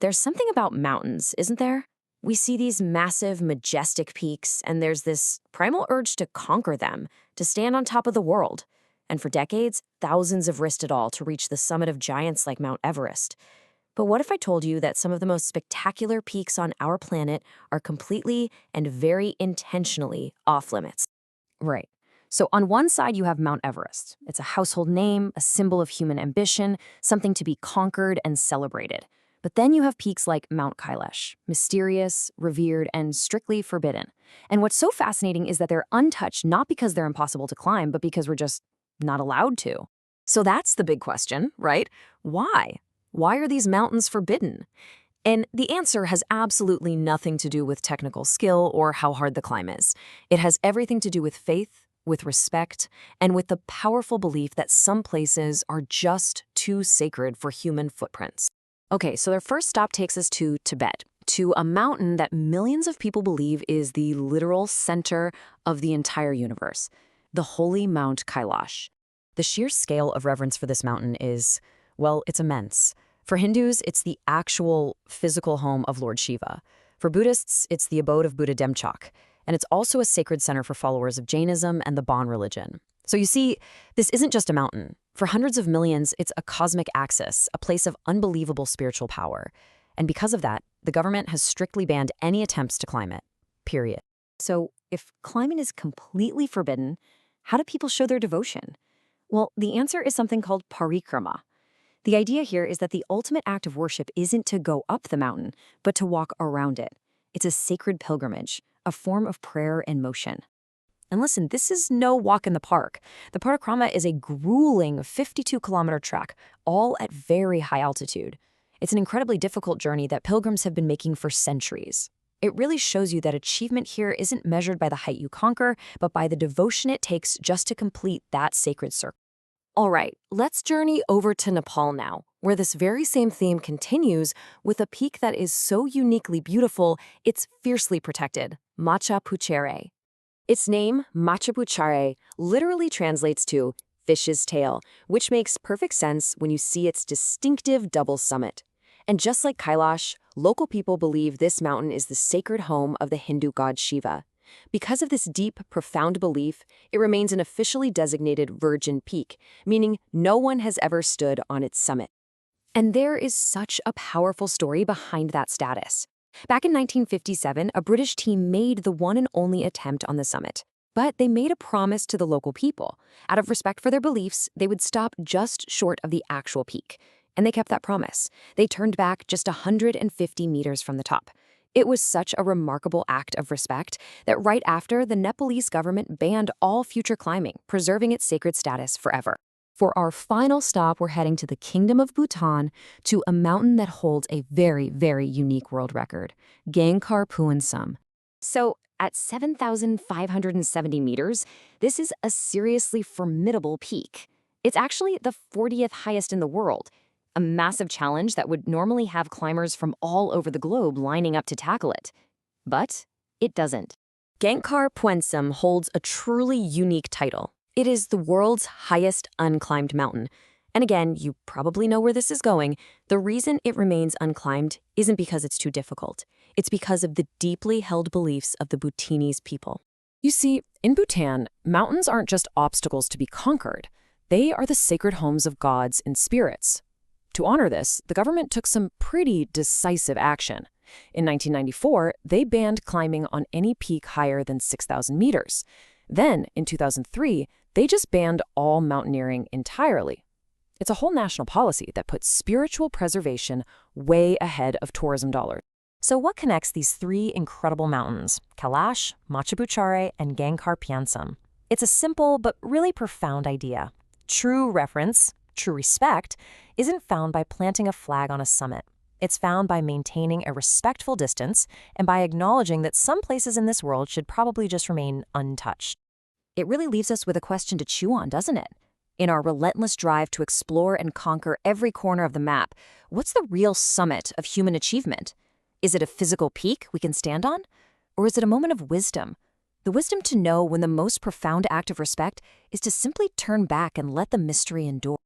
There's something about mountains, isn't there? We see these massive, majestic peaks, and there's this primal urge to conquer them, to stand on top of the world. And for decades, thousands have risked it all to reach the summit of giants like Mount Everest. But what if I told you that some of the most spectacular peaks on our planet are completely and very intentionally off limits? Right. So on one side, you have Mount Everest. It's a household name, a symbol of human ambition, something to be conquered and celebrated. But then you have peaks like Mount Kailash, mysterious, revered, and strictly forbidden. And what's so fascinating is that they're untouched not because they're impossible to climb, but because we're just not allowed to. So that's the big question, right? Why? Why are these mountains forbidden? And the answer has absolutely nothing to do with technical skill or how hard the climb is. It has everything to do with faith, with respect, and with the powerful belief that some places are just too sacred for human footprints. Okay, so their first stop takes us to Tibet, to a mountain that millions of people believe is the literal center of the entire universe, the holy Mount Kailash. The sheer scale of reverence for this mountain is, well, it's immense. For Hindus, it's the actual physical home of Lord Shiva. For Buddhists, it's the abode of Buddha Demchok. And it's also a sacred center for followers of Jainism and the Bon religion. So you see, this isn't just a mountain. For hundreds of millions, it's a cosmic axis, a place of unbelievable spiritual power. And because of that, the government has strictly banned any attempts to climb it, period. So if climbing is completely forbidden, how do people show their devotion? Well, the answer is something called parikrama. The idea here is that the ultimate act of worship isn't to go up the mountain, but to walk around it. It's a sacred pilgrimage, a form of prayer and motion. And listen, this is no walk in the park. The parikrama is a grueling 52-kilometer trek, all at very high altitude. It's an incredibly difficult journey that pilgrims have been making for centuries. It really shows you that achievement here isn't measured by the height you conquer, but by the devotion it takes just to complete that sacred circle. All right, let's journey over to Nepal now, where this very same theme continues with a peak that is so uniquely beautiful, it's fiercely protected, Macha Picchu. Its name, Macha Picchu, literally translates to fish's tail, which makes perfect sense when you see its distinctive double summit. And just like Kailash, local people believe this mountain is the sacred home of the Hindu god Shiva. Because of this deep, profound belief, it remains an officially designated virgin peak, meaning no one has ever stood on its summit. And there is such a powerful story behind that status. Back in 1957, a British team made the one and only attempt on the summit. But they made a promise to the local people. Out of respect for their beliefs, they would stop just short of the actual peak. And they kept that promise. They turned back just 150 meters from the top. It was such a remarkable act of respect that right after, the Nepalese government banned all future climbing, preserving its sacred status forever. For our final stop, we're heading to the Kingdom of Bhutan, to a mountain that holds a very, very unique world record, Gangkhar Puensum. So, at 7,570 meters, this is a seriously formidable peak. It's actually the 40th highest in the world, a massive challenge that would normally have climbers from all over the globe lining up to tackle it. But it doesn't. Gangkhar Puensum holds a truly unique title. It is the world's highest unclimbed mountain. And again, you probably know where this is going. The reason it remains unclimbed isn't because it's too difficult. It's because of the deeply held beliefs of the Bhutanese people. You see, in Bhutan, mountains aren't just obstacles to be conquered. They are the sacred homes of gods and spirits. To honor this, the government took some pretty decisive action. In 1994, they banned climbing on any peak higher than 6,000 meters. Then, in 2003, they just banned all mountaineering entirely. It's a whole national policy that puts spiritual preservation way ahead of tourism dollars. So what connects these three incredible mountains, Kailash, Macha Picchu, and Gangkhar Puensum? It's a simple but really profound idea. True reverence, true respect, isn't found by planting a flag on a summit. It's found by maintaining a respectful distance and by acknowledging that some places in this world should probably just remain untouched. It really leaves us with a question to chew on, doesn't it? In our relentless drive to explore and conquer every corner of the map, what's the real summit of human achievement? Is it a physical peak we can stand on? Or is it a moment of wisdom? The wisdom to know when the most profound act of respect is to simply turn back and let the mystery endure.